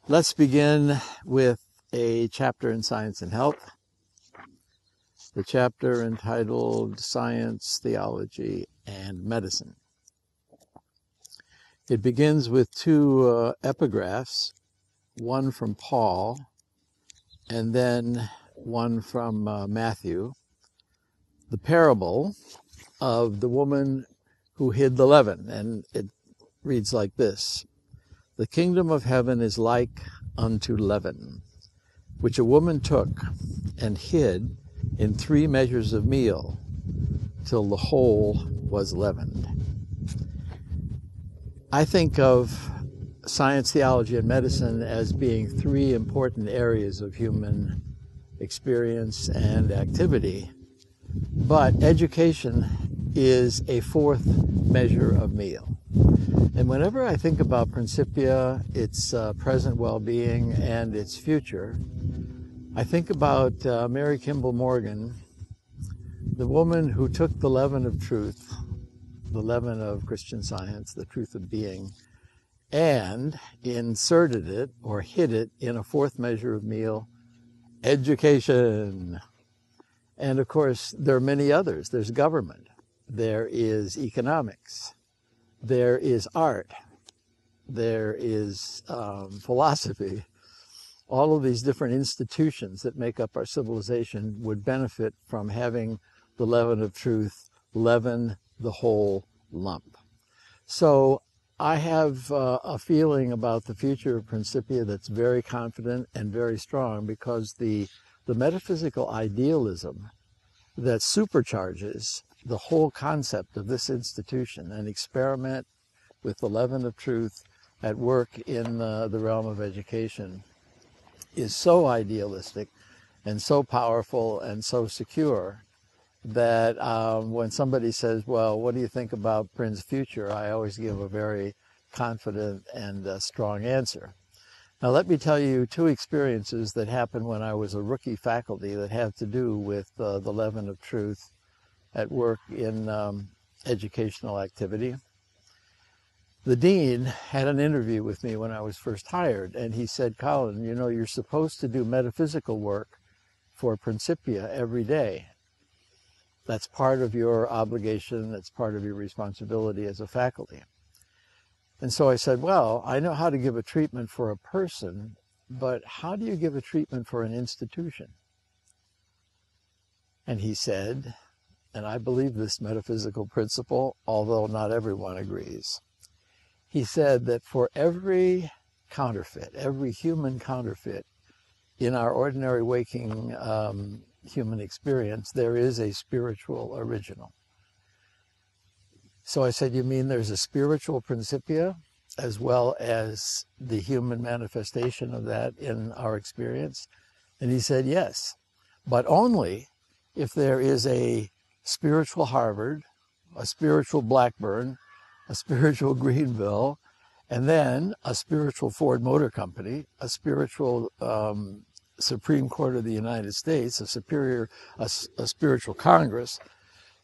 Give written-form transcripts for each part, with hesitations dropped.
Let's begin with a chapter in Science and Health, the chapter entitled Science, Theology, and Medicine. It begins with two epigraphs, one from Paul and then one from Matthew, the parable of the woman who hid the leaven. And it reads like this: "The kingdom of heaven is like unto leaven, which a woman took and hid in 3 measures of meal, till the whole was leavened." I think of science, theology, and medicine as being 3 important areas of human experience and activity, but education is a 4th measure of meal. And whenever I think about Principia, its present well-being and its future, I think about Mary Kimball Morgan, the woman who took the leaven of truth, the leaven of Christian Science, the truth of being, and inserted it or hid it in a 4th measure of meal, education. And of course, there are many others. There's government, there is economics, there is art, there is philosophy. All of these different institutions that make up our civilization would benefit from having the leaven of truth leaven the whole lump. So I have a feeling about the future of Principia that's very confident and very strong, because the metaphysical idealism that supercharges the whole concept of this institution, an experiment with the leaven of truth at work in the realm of education, is so idealistic and so powerful and so secure that when somebody says, well, what do you think about Prin's future? I always give a very confident and strong answer. Now, let me tell you 2 experiences that happened when I was a rookie faculty that have to do with the leaven of truth at work in educational activity. The dean had an interview with me when I was first hired, and he said, "Colin, you know, you're supposed to do metaphysical work for Principia every day. That's part of your obligation, that's part of your responsibility as a faculty." And so I said, well, I know how to give a treatment for a person, but how do you give a treatment for an institution? And he said, and I believe this metaphysical principle, although not everyone agrees, he said that for every counterfeit, every human counterfeit in our ordinary waking human experience, there is a spiritual original. So I said, you mean there's a spiritual Principia as well as the human manifestation of that in our experience? And he said, yes, but only if there is a spiritual Harvard, a spiritual Blackburn, a spiritual Greenville, and then a spiritual Ford Motor Company, a spiritual Supreme Court of the United States, a spiritual Congress.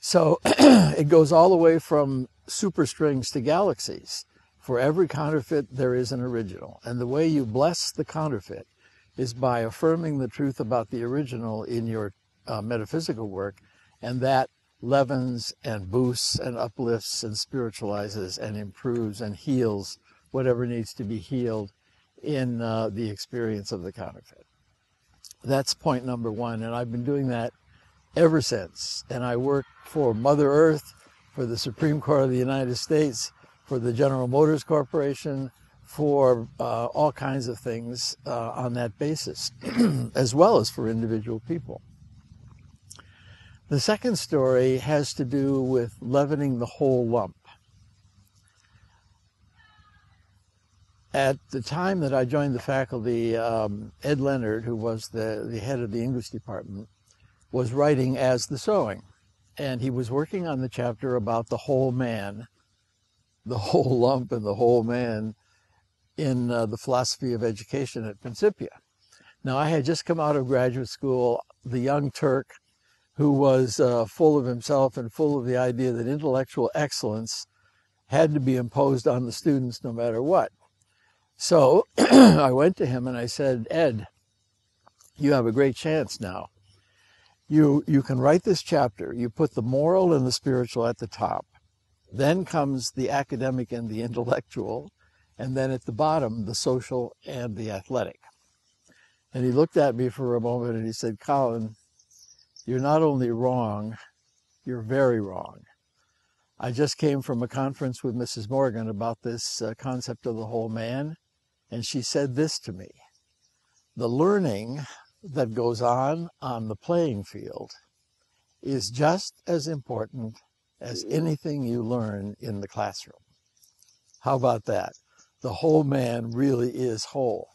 So it goes all the way from superstrings to galaxies. For every counterfeit, there is an original. And the way you bless the counterfeit is by affirming the truth about the original in your metaphysical work, and that leavens and boosts and uplifts and spiritualizes and improves and heals whatever needs to be healed in the experience of the counterfeit. That's point number 1, and I've been doing that ever since. And I work for Mother Earth, for the Supreme Court of the United States, for the General Motors Corporation, for all kinds of things on that basis, as well as for individual people. The second story has to do with leavening the whole lump. At the time that I joined the faculty, Ed Leonard, who was the head of the English department, was writing As the Sowing. And he was working on the chapter about the whole man, the whole lump and the whole man in the philosophy of education at Principia. Now, I had just come out of graduate school, the young Turk, who was full of himself and full of the idea that intellectual excellence had to be imposed on the students no matter what. So I went to him and I said, Ed, you have a great chance now. You can write this chapter. You put the moral and the spiritual at the top. Then comes the academic and the intellectual. And then at the bottom, the social and the athletic. And he looked at me for a moment and he said, Colin, you're not only wrong, you're very wrong. I just came from a conference with Mrs. Morgan about this concept of the whole man. And she said this to me: the learning that goes on the playing field is just as important as anything you learn in the classroom. How about that? The whole man really is whole.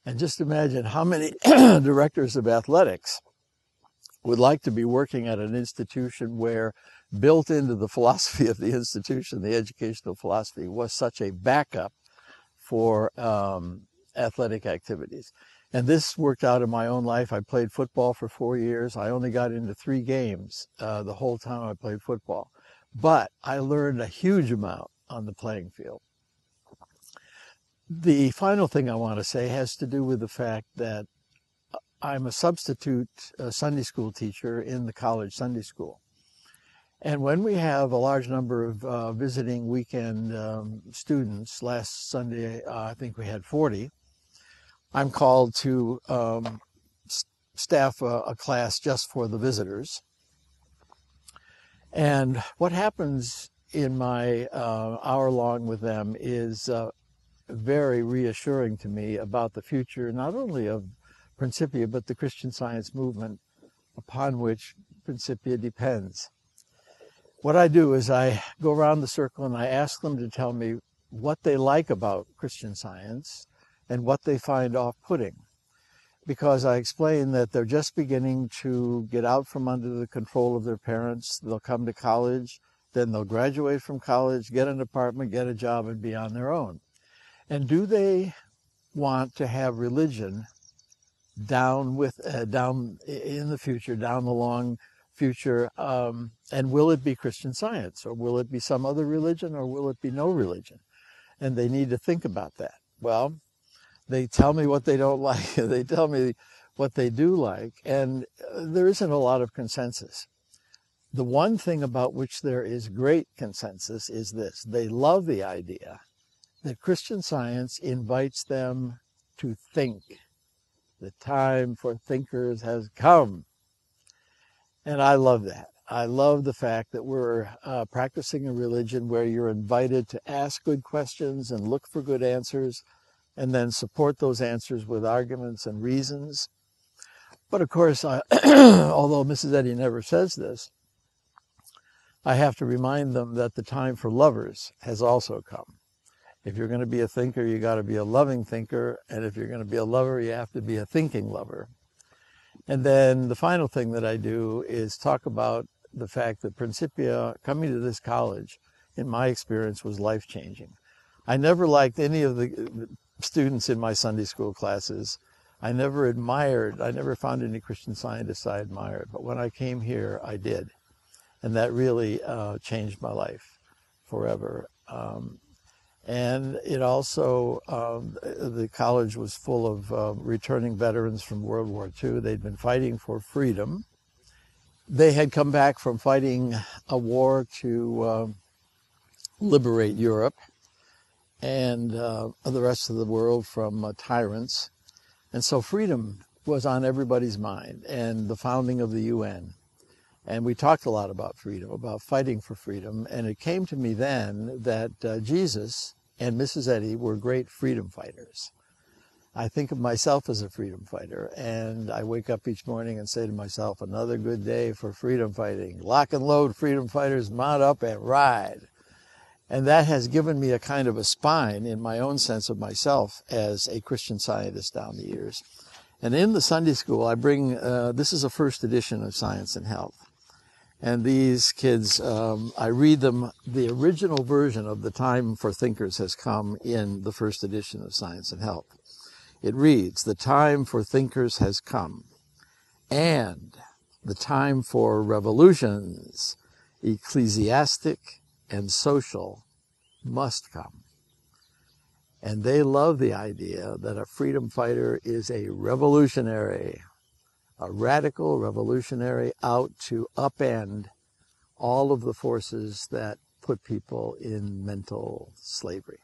And just imagine how many directors of athletics would like to be working at an institution where built into the philosophy of the institution, the educational philosophy, was such a backup for athletic activities. And this worked out in my own life. I played football for 4 years. I only got into 3 games the whole time I played football. But I learned a huge amount on the playing field. The final thing I want to say has to do with the fact that I'm a substitute Sunday school teacher in the college Sunday school. And when we have a large number of visiting weekend students, last Sunday I think we had 40, I'm called to staff a class just for the visitors. And what happens in my hour-long with them is very reassuring to me about the future, not only of Principia, but the Christian Science movement upon which Principia depends. What I do is I go around the circle and I ask them to tell me what they like about Christian Science and what they find off-putting. Because I explain that they're just beginning to get out from under the control of their parents. They'll come to college, then they'll graduate from college, get an apartment, get a job, and be on their own. And do they want to have religion down in the future, down the long future, and will it be Christian Science, or will it be some other religion, or will it be no religion? And they need to think about that. Well, they tell me what they don't like, they tell me what they do like, and there isn't a lot of consensus. The one thing about which there is great consensus is this: they love the idea that Christian Science invites them to think. The time for thinkers has come. And I love that. I love the fact that we're practicing a religion where you're invited to ask good questions and look for good answers, and then support those answers with arguments and reasons. But of course, although Mrs. Eddy never says this, I have to remind them that the time for lovers has also come. If you're going to be a thinker, you got to be a loving thinker. And if you're going to be a lover, you have to be a thinking lover. And then the final thing that I do is talk about the fact that Principia, coming to this college, in my experience, was life-changing. I never liked any of the students in my Sunday school classes. I never found any Christian scientists I admired. But when I came here, I did. And that really changed my life forever. And it also, the college was full of returning veterans from World War II. They'd been fighting for freedom. They had come back from fighting a war to liberate Europe and the rest of the world from tyrants. And so freedom was on everybody's mind, and the founding of the UN. And we talked a lot about freedom, about fighting for freedom. And it came to me then that Jesus and Mrs. Eddy were great freedom fighters. I think of myself as a freedom fighter, and I wake up each morning and say to myself, another good day for freedom fighting. Lock and load, freedom fighters, mount up and ride. And that has given me a kind of a spine in my own sense of myself as a Christian Scientist down the years. And in the Sunday school, I bring, this is a first edition of Science and Health. And these kids, I read them the original version of The Time for Thinkers Has Come in the first edition of Science and Health. It reads, the time for thinkers has come, and the time for revolutions, ecclesiastic and social, must come. And they love the idea that a freedom fighter is a revolutionary, a radical revolutionary out to upend all of the forces that put people in mental slavery.